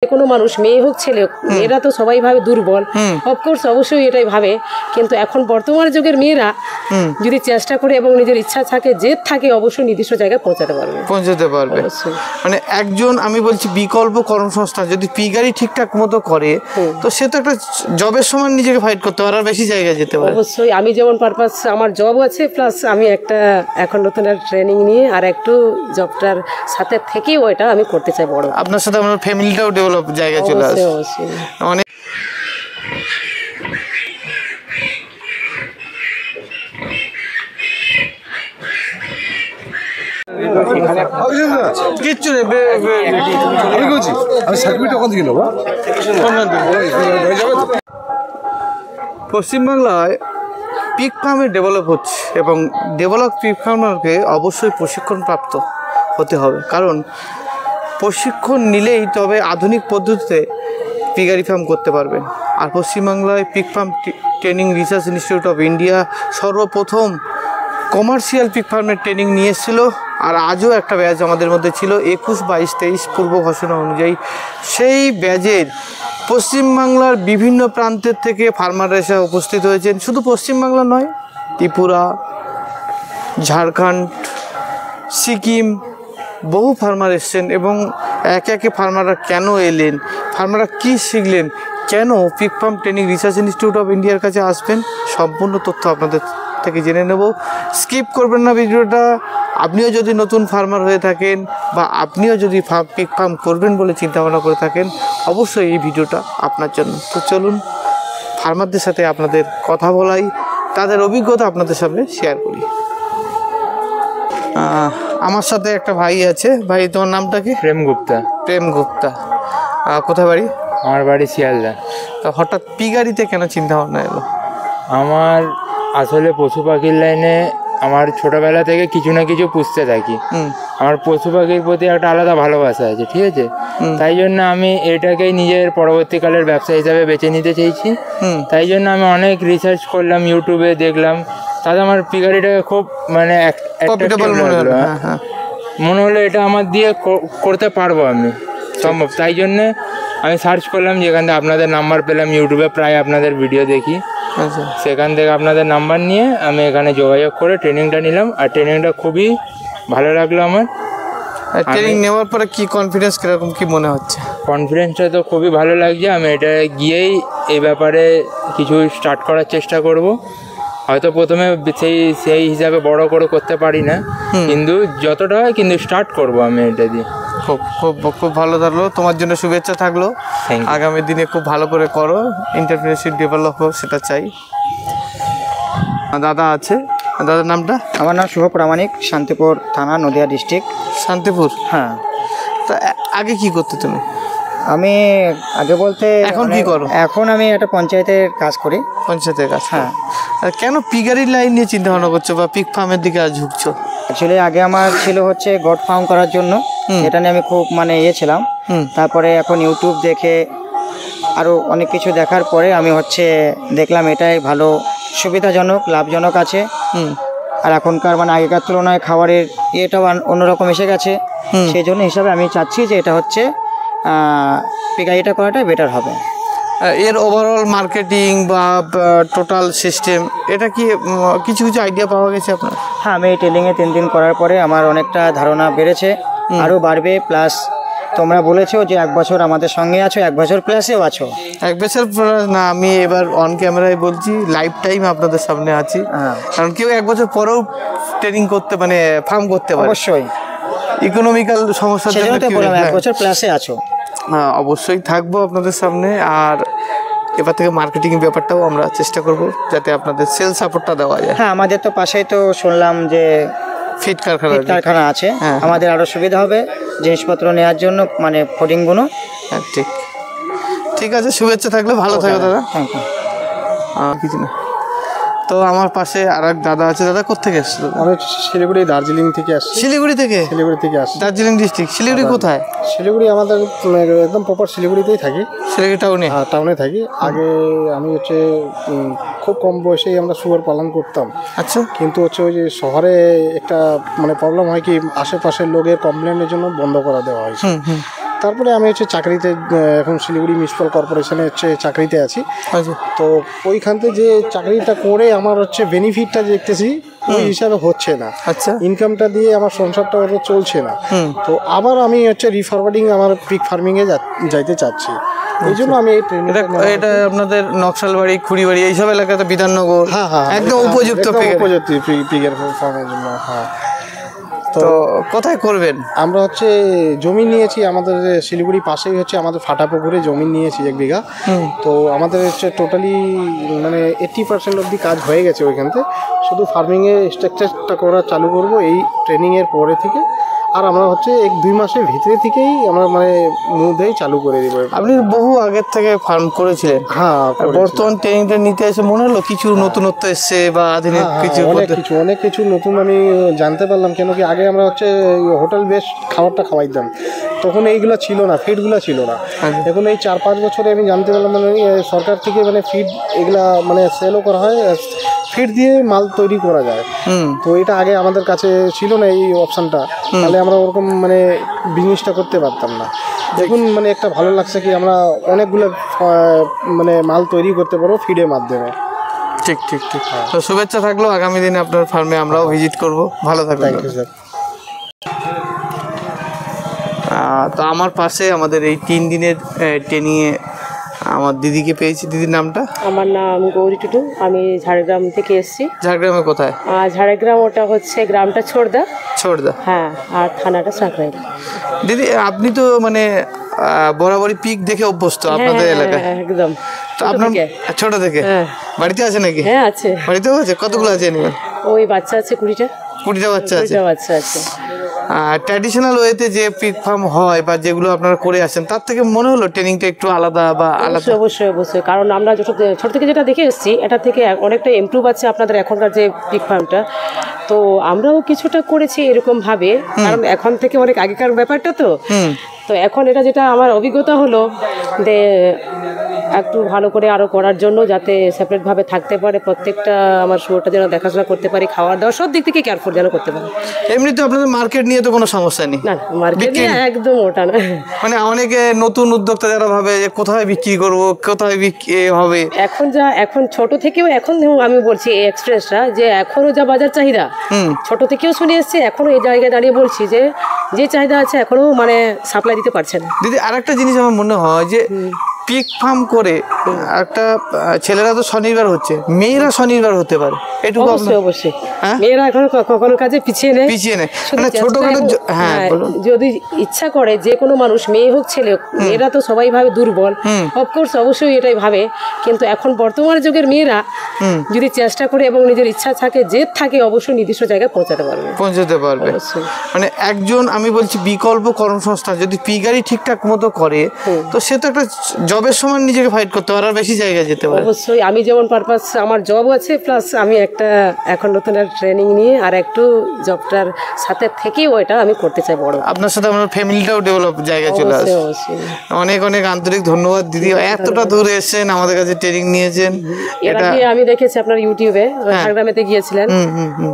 কোনো মানুষ মেয়ে হোক ছেলে হোক, মেয়েরা তো সবাই ভাবে দুর্বল, অফকোর্স অবশ্যই এটাই ভাবে, কিন্তু এখন বর্তমান যুগের মেয়েরা যদি চেষ্টা করে এবং নিজের ইচ্ছা থাকে, জেদ থাকে, অবশ্যই নির্দিষ্ট জায়গায় পৌঁছাতে পারবে। মানে একজন আমি বলছি বিকল্প কর্মসংস্থান যদি পিগারি ঠিকঠাক মতো করে, তো সে তো একটা জবের সময় নিজেকে ফাইট করতে পারে, আর বেশি জায়গায় যেতে পারে। অবশ্যই আমি যেমন পারপাস আমার জব আছে, প্লাস আমি একটা এখন নতুন ট্রেনিং নিয়ে আর একটু জবটার সাথে থেকেও এটা আমি করতে চাই বড়। আপনার সাথে আমার ফ্যামিলিটাও ডেভেলপ জায়গায় চলে আসে অনেক। কিচ্ছু নেই, পশ্চিমবাংলায় পিগ ফার্মে ডেভেলপ হচ্ছে এবং ডেভেলপ পিগ ফার্মারকে অবশ্যই প্রশিক্ষণপ্রাপ্ত হতে হবে, কারণ প্রশিক্ষণ নিলেই তবে আধুনিক পদ্ধতিতে পিগারি ফার্ম করতে পারবেন। আর পশ্চিমবাংলায় pig farm training research institute of India সর্বপ্রথম কমার্শিয়াল পিগ ফার্মের ট্রেনিং নিয়ে এসেছিলো, আর আজও একটা ব্যাচ আমাদের মধ্যে ছিল 21, 22, 23 পূর্ব ঘোষণা অনুযায়ী। সেই ব্যাচের পশ্চিমবাংলার বিভিন্ন প্রান্তের থেকে ফার্মাররা এসে উপস্থিত হয়েছেন। শুধু পশ্চিমবাংলা নয়, ত্রিপুরা, ঝাড়খণ্ড, সিকিম বহু ফার্মার এসছেন এবং একে একে ফার্মাররা কেন এলেন, ফার্মাররা কী শিখলেন, কেন pig farm training research institute of ইন্ডিয়ার কাছে আসবেন, সম্পূর্ণ তথ্য আপনাদের থেকে জেনে নেব। স্কিপ করবেন না ভিডিওটা। আপনিও যদি নতুন ফার্মার হয়ে থাকেন বা আপনিও যদি পিগ ফার্ম করবেন বলে চিন্তাভাবনা করে থাকেন, অবশ্যই এই ভিডিওটা আপনার জন্য। তো চলুন ফার্মারদের সাথে আপনাদের কথা বলাই, তাদের অভিজ্ঞতা আপনাদের সামনে শেয়ার করি। আমার সাথে একটা ভাই আছে। ভাই, তোমার নামটা কি? প্রেম গুপ্তা। প্রেম গুপ্তা। কোথায় বাড়ি? আমার বাড়ি শিয়ালদা। তো হঠাৎ পিগারিতে কেন চিন্তা ভাবনা এলো? আমার আসলে পশু পাখির লাইনে আমার ছোটবেলা থেকে কিছু না কিছু পুষতে থাকি। আমার পশু পাখির প্রতি একটা আলাদা ভালোবাসা আছে, ঠিক আছে? তাই জন্য আমি এটাকেই নিজের পরবর্তীকালের ব্যবসা হিসাবে বেছে নিতে চাইছি। তাই জন্য আমি অনেক রিসার্চ করলাম, ইউটিউবে দেখলাম, তাতে আমার পিগারিটাকে খুব মানে মনে হলো এটা আমার দিয়ে করতে পারবো আমি, সম্ভব। তাই জন্যে আমি সার্চ করলাম, যেখান থেকে আপনাদের নাম্বার পেলাম, ইউটিউবে প্রায় আপনাদের ভিডিও দেখি, সেখান থেকে আপনাদের নাম্বার নিয়ে আমি এখানে যোগাযোগ করে ট্রেনিংটা নিলাম। আর ট্রেনিংটা খুবই ভালো লাগলো আমার। ট্রেনিং নেওয়ার পরে কি কনফিডেন্স, কিরকম কি মনে হচ্ছে? কনফিডেন্সটা তো খুবই ভালো লাগছে। আমি এটা গিয়েই এই ব্যাপারে কিছু স্টার্ট করার চেষ্টা করব। হয়তো প্রথমে সেই হিসাবে বড় করে করতে পারি না, কিন্তু যতটা হয় কিন্তু স্টার্ট করব আমি এটা দিয়ে। খুব খুব খুব ভালো থাকলো, তোমার জন্য শুভেচ্ছা থাকলো। আগামী দিনে খুব ভালো করে করো, এন্টারপ্রেনারশিপ ডেভেলপ হোক, সেটা চাই। দাদা আছে, দাদার নামটা? আমার নাম শুভ প্রামাণিক, শান্তিপুর থানা, নদিয়া ডিস্ট্রিক্ট। শান্তিপুর? হ্যাঁ। তা আগে কি করতে তুমি? আমি আগে বলতে এখন কি করো? এখন আমি একটা পঞ্চায়েতের কাজ করি। পঞ্চায়েতের কাজ? হ্যাঁ। কেন পিগারির লাইন নিয়ে চিন্তা ভাবনা করছো বা পিগ ফার্মের দিকে আজ ঝুঁকছো? অ্যাকচুয়ালি আগে আমার ছিল হচ্ছে গড ফার্ম করার জন্য, এটা নিয়ে আমি খুব মানে ছিলাম। তারপরে এখন ইউটিউব দেখে আরও অনেক কিছু দেখার পরে আমি দেখলাম এটাই ভালো, সুবিধাজনক, লাভজনক আছে। আর এখনকার মানে আগেকার তুলনায় খাবারের ইয়েটাও অন্যরকম এসে গেছে, সেই জন্য হিসাবে আমি চাচ্ছি যে এটা পিগারিটা করাটাই বেটার হবে। এর ওভারঅল মার্কেটিং বা টোটাল সিস্টেম, এটা কি কিছু কিছু আইডিয়া পাওয়া গেছে আপনার? হ্যাঁ, আমি এই ট্রেনিংয়ে 3 দিন করার পরে আমার অনেকটা ধারণা বেড়েছে, আরও বাড়বে। প্লাস তোমরা বলেছো যে 1 বছর আমাদের সঙ্গে আছো, 1 বছর প্লাসেও আছো। 1 বছর না, আমি এবার অন ক্যামেরায় বলছি, লাইফ টাইম আপনাদের সামনে আছি। কারণ কেউ 1 বছর পরেও ট্রেনিং করতে মানে ফার্ম করতে পারে। অবশ্যই ইকোনমিক্যাল সমস্যার জন্য 1 বছর প্লাসে আছো। হ্যাঁ, অবশ্যই থাকবো আপনাদের সামনে। আর এবার থেকে মার্কেটিং ব্যাপারটাও আমরা চেষ্টা করব যাতে আপনাদের সেল সাপোর্টটা দেওয়া যায়। হ্যাঁ, আমাদের তো পাশেই তো শুনলাম যে ফিড কারখানা আছে, আমাদের আরও সুবিধা হবে জিনিসপত্র নেওয়ার জন্য, মানে ফোর্ডিংগুলো। হ্যাঁ, ঠিক আছে, শুভেচ্ছা থাকলে ভালো থাকো দাদা। Thank you. কিছু না। তো আমার পাশে আর এক দাদা আছে। দাদা কোথেকে এসছো? আমি শিলিগুড়ি, দার্জিলিং থেকে আসছি। শিলিগুড়ি থেকে? শিলিগুড়ি থেকে আসছি। দার্জিলিং ডিস্ট্রিক্ট। শিলিগুড়ি কোথায়? শিলিগুড়ি আমাদের একদম প্রপার শিলিগুড়িতেই থাকি। শিলিগুড়ি টাউনে? হ্যাঁ, টাউনে থাকি। আগে আমি খুব কম বয়সেই আমরা শুয়োর পালন করতাম। আচ্ছা। কিন্তু ওই যে শহরে একটা মানে প্রবলেম হয় কি, আশেপাশের লোকের কমপ্লেনের জন্য বন্ধ করে দেওয়া হয়েছে। তারপরে আমি হচ্ছে চাকরিতে এখন শিলিগুড়ি মিউনিসিপ্যাল কর্পোরেশনে হচ্ছে চাকরিতে আছি। আচ্ছা, তো ওইখান থেকে যে চাকরিটা করে আমার হচ্ছে বেনিফিটটা দেখতেছি ওই হিসাবে হচ্ছে না। আচ্ছা, ইনকামটা দিয়ে আমার সংসারটা অত চলছে না। তো আবার আমি হচ্ছে রিফরওয়ার্ডিং আমার পিক ফার্মিংয়ে যাইতে চাচ্ছি। এই জন্য আমি এই ট্রেনিং এটা আপনাদের নকশালবাড়ি, খুড়িবাড়ি এইসব এলাকাতে বিধাননগর একদম উপযুক্ত পিকের ফার্মের জন্য। হ্যাঁ, তো কোথায় করবেন? আমরা হচ্ছে জমি নিয়েছি আমাদের শিলিগুড়ি পাশেই হচ্ছে আমাদের ফাটাপুকুরে জমি নিয়েছি 1 বিঘা। তো আমাদের হচ্ছে টোটালি মানে 80% অবধি কাজ হয়ে গেছে ওইখানতে। শুধু ফার্মিংয়ে স্ট্রাকচারটা করা চালু করব এই ট্রেনিংয়ের পরে থেকে। আর আমরা হচ্ছে 1-2 মাসের ভিতরে থেকেই আমরা মানে মধ্যেই চালু করে দেবো। আপনি বহু আগের থেকে ফার্ম করেছিলেন। হ্যাঁ, বর্তমান ট্রেনিংটা নিতে এসে মনে হলো কিছু নতুনত্ব এসছে বা আধুনিক কিছু অনেক কিছু নতুন আমি জানতে পারলাম। কেন কি আগে আমরা হচ্ছে হোটেল বেস খাবারটা খাওয়াইতাম, তখন এইগুলো ছিল না, ফিডগুলো ছিল না। এখন এই 4-5 বছরে আমি জানতে পারলাম মানে সরকার থেকে মানে ফিড এগুলা মানে সেলও করা হয়, ফিড দিয়ে মাল তৈরি করা যায়। তো এটা আগে আমাদের কাছে ছিল না এই অপশানটা, তাহলে আমরা ওরকম মানে বিজনেসটা করতে পারতাম না। দেখুন মানে একটা ভালো লাগছে কি আমরা অনেকগুলো মানে মাল তৈরি করতে পারবো ফিডের মাধ্যমে। ঠিক ঠিক ঠিক। তো শুভেচ্ছা থাকলো, আগামী দিনে আপনার ফার্মে আমরাও ভিজিট করব। ভালো থাকবেন। Thank you sir. তো আমার পাশে আমাদের এই 3 দিনের ট্রেনিংয়ে আমার দিদিকে পেয়েছি। দিদির নামটা? আমার নাম গৌরী টুটু, আমি ঝাড়গ্রাম থেকে এসেছি। ঝাড়গ্রামে কোথায়? ঝাড়গ্রাম ওটা হচ্ছে গ্রামটা ছোড়দা। ছোড়দা, হ্যাঁ, আর থানাটা সাঁকরাইল। দিদি আপনি তো মানে বরাবরই পিক দেখে অভ্যস্ত আপনাদের এলাকায়। একদম। তো আপনার ছোট থেকে বাড়িতে আছে নাকি? হ্যাঁ আছে। বাড়িতেও আছে? কতগুলো আছে এনিমেল? ওই বাচ্চা আছে 20টা। 20টা বাচ্চা আছে। 20টা বাচ্চা আছে। ট্র্যাডিশনাল ওয়েতে যে পিক ফার্ম হয় বা যেগুলো আপনারা করে আসেন, তার থেকে মনে হলো ট্রেনিংটা একটু আলাদা বা আলাদা? অবশ্যই অবশ্যই, কারণ আমরা ছোট থেকে যেটা দেখে এসেছি এটা থেকে অনেকটা ইমপ্রুভ আছে আপনাদের এখনকার যে পিক ফার্মটা। তো আমরাও কিছুটা করেছি এরকমভাবে, কারণ এখন থেকে অনেক আগেকার ব্যাপারটা তো। তো এখন এটা যেটা আমার অভিজ্ঞতা হলো যে একটু ভালো করে আরও করার জন্য, যাতে সেপারেটভাবে থাকতে পারে, প্রত্যেকটা আমার শুয়োরটা যেন দেখাশোনা করতে পারি, খাওয়ার দাওয়া সব দিক থেকে কেয়ারফুল যেন করতে পারে। এমনি তো আপনাদের মার্কেট নিয়ে তো কোনো সমস্যা নেই? না, মার্কেট নিয়ে একদম ওটা না। মানে অনেকে নতুন উদ্যোক্তা যারা ভাবে যে কোথায় বিক্রি করবো, কোথায় বিক্রি হবে, এখন ছোট থেকেও, এখন আমি বলছি এই এক্সপ্রেসটা যে এখনও যা বাজার চাহিদা ছোট থেকেও শুনে এসছে, এখনও এই জায়গায় দাঁড়িয়ে বলছি যে চাহিদা আছে এখনও মানে সাপ্লাই দিতে পারছে না। দিদি আরেকটা জিনিস আমার মনে হয় যে পিক ফার্ম করে একটা ছেলেরা তো স্বনির্ভর হচ্ছে, মেয়েরা স্বনির্ভর হতে পারে এটুকু? অবশ্যই। মেয়েরা এখন কখনো কাজে পিছিয়ে নেই, মানে ছোটখাটো। হ্যাঁ, যদি ইচ্ছা করে যে কোনো মানুষ, মেয়ে হোক ছেলে হোক, মেয়েরা তো সবাই ভাবে দুর্বল, অফকোর্স অবশ্যই এটাই ভাবে, কিন্তু এখন বর্তমান যুগের মেয়েরা যদি চেষ্টা করে এবং নিজের ইচ্ছা থাকে, জেদ থাকে, অবশ্যই নির্দিষ্ট জায়গায় পৌঁছাতে পারবে। মানে একজন, আমি বলছি বিকল্প কর্মসংস্থান যদি পিগারি ঠিকঠাক মতো করে, তো সে তো একটা জবের সময় নিজেকে ফাইট করতে পারে, আর বেশি জায়গায় যেতে পারে। অবশ্যই। আমি যেমন পারপাস, আমার জব আছে, প্লাস আমি একটা এখন নতুন একটা ট্রেনিং নিয়ে আর একটু জবটার সাথে থেকেও এটা আমি করতে চাই বড়। আপনার সাথে আমার ফ্যামিলিটাও ডেভেলপ জায়গায় চলে আসে। অনেক অনেক আন্তরিক ধন্যবাদ দিদি, এতটা দূরে এসেছেন, আমাদের কাছে ট্রেনিং নিয়েছেন। এটা আমি দেখেছি আপনার ইউটিউবে, ঝাড়গ্রামেতে গিয়েছিলেন,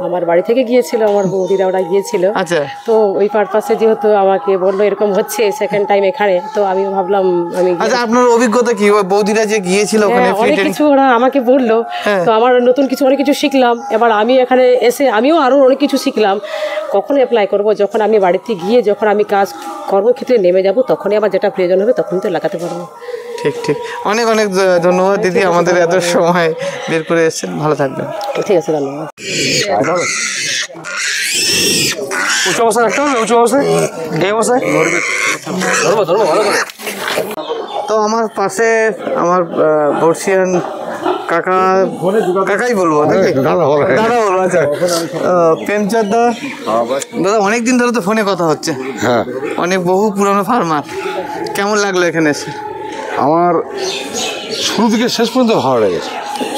আমার বাড়ি থেকে গিয়েছিল, আমার বৌদিরা ওরা গিয়েছিল। আচ্ছা। তো ওই পারপাসে যেহেতু আমাকে বললো এরকম হচ্ছে সেকেন্ড টাইম এখানে, তো আমি ভাবলাম আমি। আচ্ছা, আপনার অভিজ্ঞতা কি? ওই বৌদিরা যে গিয়েছিল ওখানে অনেক কিছু ওরা আমাকে বললো, তো আমার নতুন কিছু অনেক কিছু শিখলাম। এবার আমি এখানে এসে আমিও আরও অনেক কিছু শিখলাম। কখন অ্যাপ্লাই করব, যখন আমি বাড়িতে গিয়ে যখন আমি কাজ কর্মক্ষেত্রে নেমে যাব, তখনই আবার যেটা প্রয়োজন হবে তখন তো লাগাতে পারবো। ঠিক ঠিক। অনেক অনেক ধন্যবাদ দিদি, আমাদের এত সময় বের করে এসেছেন। ভালো থাকবেন। ঠিক আছে, ধন্যবাদ। উঁচু অবস্থা রাখতে হবে, উঁচু অবস্থায়, এই অবস্থায় ধরবো ভালো করে। তো আমার পাশে আমার বর্ষিয়ান কাকাই বলবো, দাদা বলবো। আচ্ছা, প্রেমচাঁদ দাদা, অনেকদিন ধরে তো ফোনে কথা হচ্ছে। হ্যাঁ, অনেক বহু পুরনো ফার্মার। কেমন লাগলো এখানে এসে? আমার শুরু থেকে শেষ পর্যন্ত ভালো লেগেছে।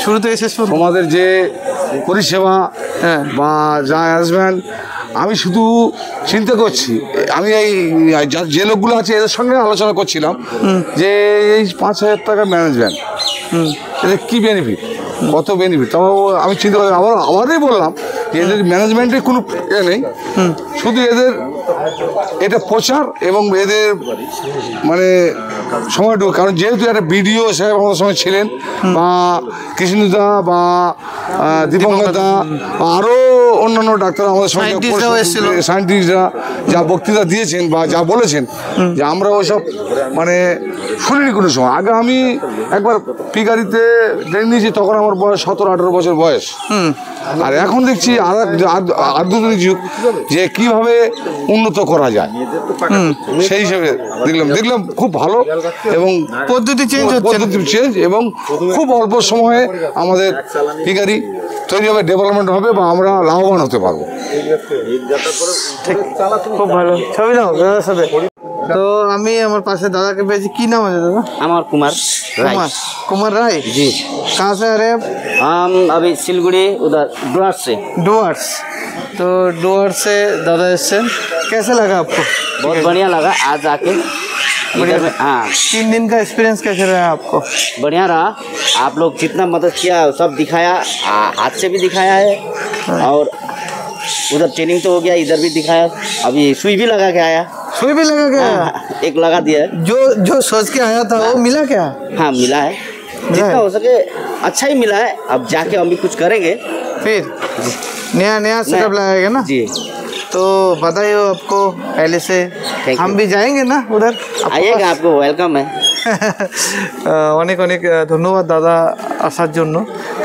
শুরু থেকে শেষ পর্যন্ত তোমাদের যে পরিষেবা বা যা অ্যারেঞ্জমেন্ট, আমি শুধু চিন্তা করছি, আমি এই যে লোকগুলো আছে এদের সঙ্গে আলোচনা করছিলাম যে এই 5,000 টাকা ম্যানেজমেন্ট, এদের কী বেনিফিট, কত বেনিফিট। তাও আমি চিন্তা করি, আমারই বললাম যে এদের ম্যানেজমেন্টের কোনো নেই, শুধু এদের এটা প্রচার এবং এদের মানে সময়টুকু, কারণ যেহেতু একটা বিডিও সাহেব আমাদের সঙ্গে ছিলেন, বা কৃষ্ণদা বা দীপঙ্কর দা বা আরও অন্যান্য ডাক্তার আমাদের সঙ্গে, সায়েন্টিস্টরা যা বক্তৃতা দিয়েছেন বা যা বলেছেন, যে আমরা ওইসব মানে শুনিনি কোনো সময়। আগে আমি একবার পিকারিতে ট্রেনিং নিয়েছি, তখন আমার বয়স 17-18 বছর বয়স। আর এখন দেখছি আধুনিক যুগ, যে কিভাবে উন্নত করা যায়, সেই হিসেবে দেখলাম খুব ভালো এবং পদ্ধতি চেঞ্জ এবং খুব অল্প সময়ে আমাদের পিকারি তৈরি হবে, ডেভেলপমেন্ট হবে, বা আমরা লাভবান হতে পারবো। খুব ভালো। ছবি নাও দাদার সাথে। তো আমি আমার পাশে দাদাকে পেয়েছি। কি নাম আছে দাদা? अमर कुमार राय। कुमार राय जी। कहाँ से आ रहे हैं आप? हम अभी सिलगुड़ी उधर डुआर्स से। डुआर्स। तो डुआर्स से दादा इससे कैसे लगा आपको? बहुत बढ़िया लगा आज आके। बढ़िया। हाँ 3 दिन का एक्सपीरियंस कैसे रहा आपको? बढ़िया रहा। आप लोग जितना मदद किया सब दिखाया, हाथ से भी दिखाया है, और उधर ट्रेनिंग तो हो गया, इधर भी दिखाया। अभी सुई भी लगा के आया। सुई भी लगा क्या? एक लगा दिया है। जो सोच के आया था वो मिला क्या? हाँ मिला है, जितना हो सके अच्छा ही मिला है। अब जाके हम भी कुछ करेंगे फिर। नया सेटअप लगाएगा ना? जी। तो बधाई हो आपको पहले से। Thank हम you. भी जाएंगे ना उधर? आइएगा, आपको वेलकम है। অনেক অনেক ধন্যবাদ দাদা আসার জন্য।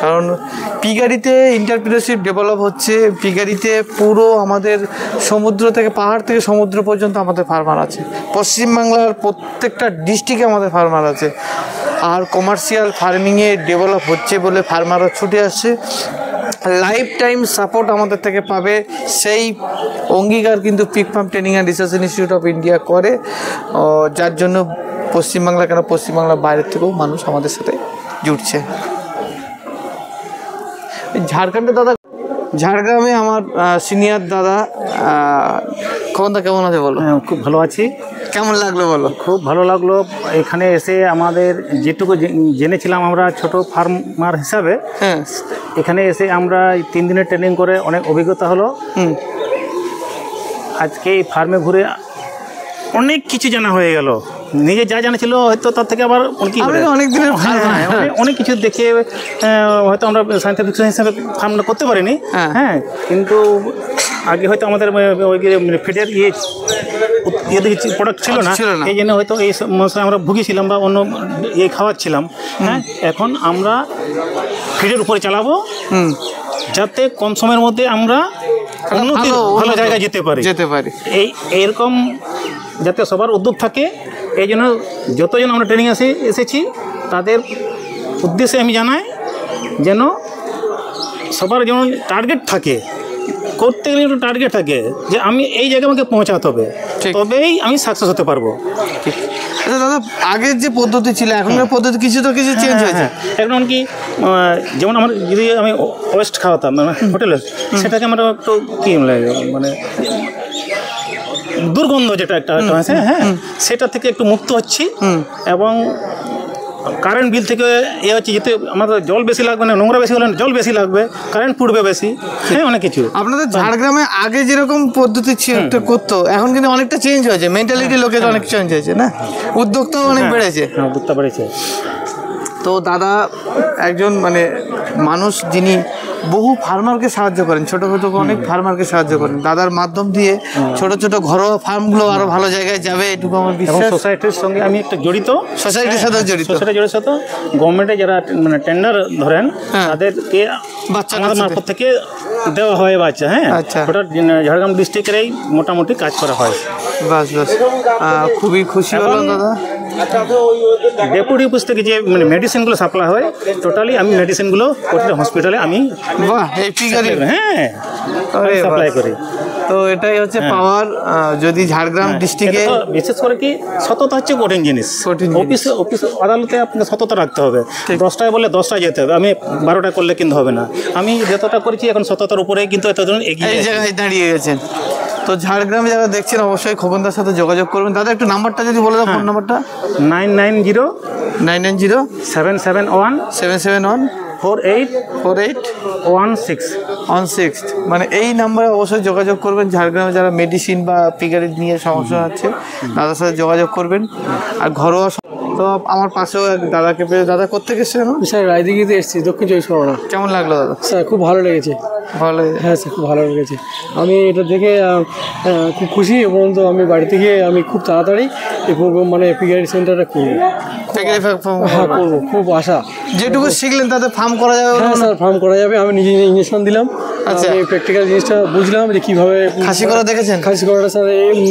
কারণ পিগারিতে এন্টারপ্রেনারশিপ ডেভেলপ হচ্ছে। পিগারিতে পুরো আমাদের সমুদ্র থেকে, পাহাড় থেকে সমুদ্র পর্যন্ত আমাদের ফার্মার আছে। পশ্চিমবাংলার প্রত্যেকটা ডিস্ট্রিক্টে আমাদের ফার্মার আছে। আর কমার্শিয়াল ফার্মিংয়ে ডেভেলপ হচ্ছে বলে ফার্মাররা ছুটে আসছে। লাইফ টাইম সাপোর্ট আমাদের থেকে পাবে, সেই অঙ্গীকার কিন্তু pick farm training and research institute of India করে। যার জন্য পশ্চিমবাংলা কেন, পশ্চিমবাংলার বাইরের থেকেও মানুষ আমাদের সাথে জুটছে। ঝাড়খণ্ডে দাদা, ঝাড়গ্রামে আমার সিনিয়র দাদা খবরটা কেমন আছে বলো? খুব ভালো আছি। কেমন লাগলো বলো? খুব ভালো লাগলো এখানে এসে। আমাদের যেটুকু জেনেছিলাম আমরা ছোট ফার্মার হিসাবে, হ্যাঁ, এখানে এসে আমরা 3 দিনের ট্রেনিং করে অনেক অভিজ্ঞতা হলো। আজকে এই ফার্মে ঘুরে অনেক কিছু জানা হয়ে গেল। নিজে যা জানা ছিল হয়তো তার থেকে আবার অনেক দিনের অনেক কিছু দেখে হয়তো আমরা সায়েন্টিফিক হিসাবে ফার্মটা করতে পারিনি। হ্যাঁ, কিন্তু আগে হয়তো আমাদের ওই ফিডের প্রোডাক্ট ছিল না, এই জন্য হয়তো এই সমস্যায় আমরা ভুগেছিলাম বা অন্য খাওয়াচ্ছিলাম। হ্যাঁ, এখন আমরা ফিডের উপরে চালাবো, যাতে কম সময়ের মধ্যে আমরা ভালো জায়গায় যেতে পারি। এইরকম যাতে সবার উদ্যোগ থাকে, এই জন্য যতজন আমরা ট্রেনিং এসেছি তাদের উদ্দেশ্যে আমি জানাই যেন সবার যেমন টার্গেট থাকে, করতে গেলে একটু টার্গেট থাকে যে আমি এই জায়গায় আমাকে পৌঁছাতে হবে, তবেই আমি সাকসেস হতে পারবো। আচ্ছা দাদা, আগের যে পদ্ধতি ছিল এখনকার পদ্ধতি কিছু চেঞ্জ হয়েছে। এখন কি যেমন আমার যদি আমি ওয়েস্ট খাওয়াতাম হোটেলে, সেটাকে আমরা একটু কী মানে দুর্গন্ধ যেটা একটা আছে, হ্যাঁ, সেটা থেকে একটু মুক্ত হচ্ছি। এবং কারেন্ট বিল থেকে হচ্ছে যেতে আমাদের জল বেশি লাগবে না, নোংরা বেশি হলে জল বেশি লাগবে, কারেন্ট পুড়বে বেশি, হ্যাঁ, অনেক কিছু। আপনাদের ঝাড়গ্রামে আগে যেরকম পদ্ধতি করতো, এখন কিন্তু অনেকটা চেঞ্জ হয়েছে। মেন্টালিটি লোকের অনেক চেঞ্জ হয়েছে না, উদ্যোক্তাও অনেক বেড়েছে। উদ্যোক্তা বেড়েছে। তো দাদা একজন মানে মানুষ যিনি বহু ফার্মারকে সাহায্য করেন, ছোটো ছোটো অনেক ফার্মারকে সাহায্য করেন। দাদার মাধ্যম দিয়ে ছোট ছোট ঘরোয়া ফার্মগুলো আরও ভালো জায়গায় যাবে, এটুকু আমার বিশ্বাস। সোসাইটির সঙ্গে আমি একটা জড়িত, সোসাইটির সাথে জড়িত, গভর্নমেন্টে যারা মানে টেন্ডার ধরেন তাদেরকে বাচ্চা আমাদের মারফত থেকে দেওয়া হয় বাচ্চা। হ্যাঁ, আচ্ছা, ওটা ঝাড়গ্রাম ডিস্ট্রিক্টেরই মোটামুটি কাজ করা হয়। বাস খুবই খুশি হলাম দাদা। ডেপুটি অফিস থেকে যে মানে মেডিসিনগুলো সাপ্লাই হয়, টোটালি আমি মেডিসিনগুলো প্রতিটা হসপিটালে আমি সাপ্লাই করি। তো এটাই হচ্ছে পাওয়ার। যদি ঝাড়গ্রাম ডিস্ট্রিক্টে বিশেষ করে কি সততা হচ্ছে কঠিন জিনিস। অফিস আদালতে আপনাকে সততা রাখতে হবে। 10টায় বলে 10টায় যেতে হবে, আমি 12টায় করলে কিন্তু হবে না। আমি যতটা করেছি এখন সততার উপরেই কিন্তু এতদিন এগিয়ে এই জায়গায় দাঁড়িয়ে গেছেন। তো ঝাড়গ্রামে যারা দেখছেন অবশ্যই খোকনদার সাথে যোগাযোগ করবেন। দাদা একটু নাম্বারটা যদি বলে দাও, ফোন নাম্বারটা। 990 771 4816 মানে এই নাম্বারে অবশ্যই যোগাযোগ করবেন। ঝাড়গ্রামে যারা মেডিসিন বা পিগারি নিয়ে সমস্যা আছে দাদার সাথে যোগাযোগ করবেন। আর ঘরোয়া তো আমার পাশেও এক দাদাকে পেয়ে, দাদা কোথেকে এসেছেন? স্যার রায়দিঘিতে এসেছি, দক্ষিণ চব্বিশ পরগনা। কেমন লাগলো দাদা? স্যার খুব ভালো লেগেছে। ভালো লেগেছে? হ্যাঁ স্যার খুব ভালো লেগেছে। আমি এটা দেখে খুব খুশি, এবং আমি বাড়িতে গিয়ে আমি খুব তাড়াতাড়ি এই মানে পিগারি সেন্টারটা করবো। হ্যাঁ করবো, খুব আশা। যেটুকু শিখলেন তাতে ফার্ম করা যাবে? হ্যাঁ স্যার ফার্ম করা যাবে। আমি নিজে ইঞ্জেকশন দিলাম। আচ্ছা, আমি প্র্যাকটিক্যাল জিনিসটা বুঝলাম যে কীভাবে খাসি করা দেখেছেন? খাসি করাটা স্যার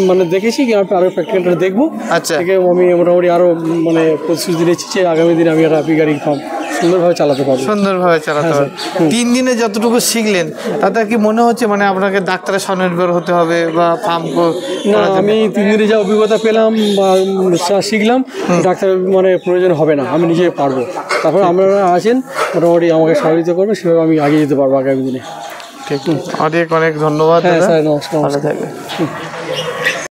মানে দেখেছি, কি আরও প্র্যাকটিক্যালটা দেখবো। আচ্ছা, থেকে আমি মোটামুটি আরও মানে প্রতিশ্রুতি দিচ্ছি যে আগামী দিনে আমি একটা পিগারি ফার্ম সুন্দরভাবে চালাতে পারবো। সুন্দরভাবে চালাতে পারবো। 3 দিনে যতটুকু শিখলেন তাতে কি মনে হচ্ছে মানে আপনাকে ডাক্তারের স্বনির্ভর হতে হবে বা ফার্ম? না, আমি 3 দিনে যা অভিজ্ঞতা পেলাম বা শিখলাম, ডাক্তার মানে প্রয়োজন হবে না, আমি নিজে পারবো। তারপরে আপনারা আছেন, মোটামুটি আমাকে সহযোগিতা করবেন, সেভাবে আমি এগিয়ে যেতে পারবো আগামী দিনে। ঠিক, অনেক অনেক ধন্যবাদ। হ্যাঁ স্যার, নমস্কার। ভালো থাকবেন।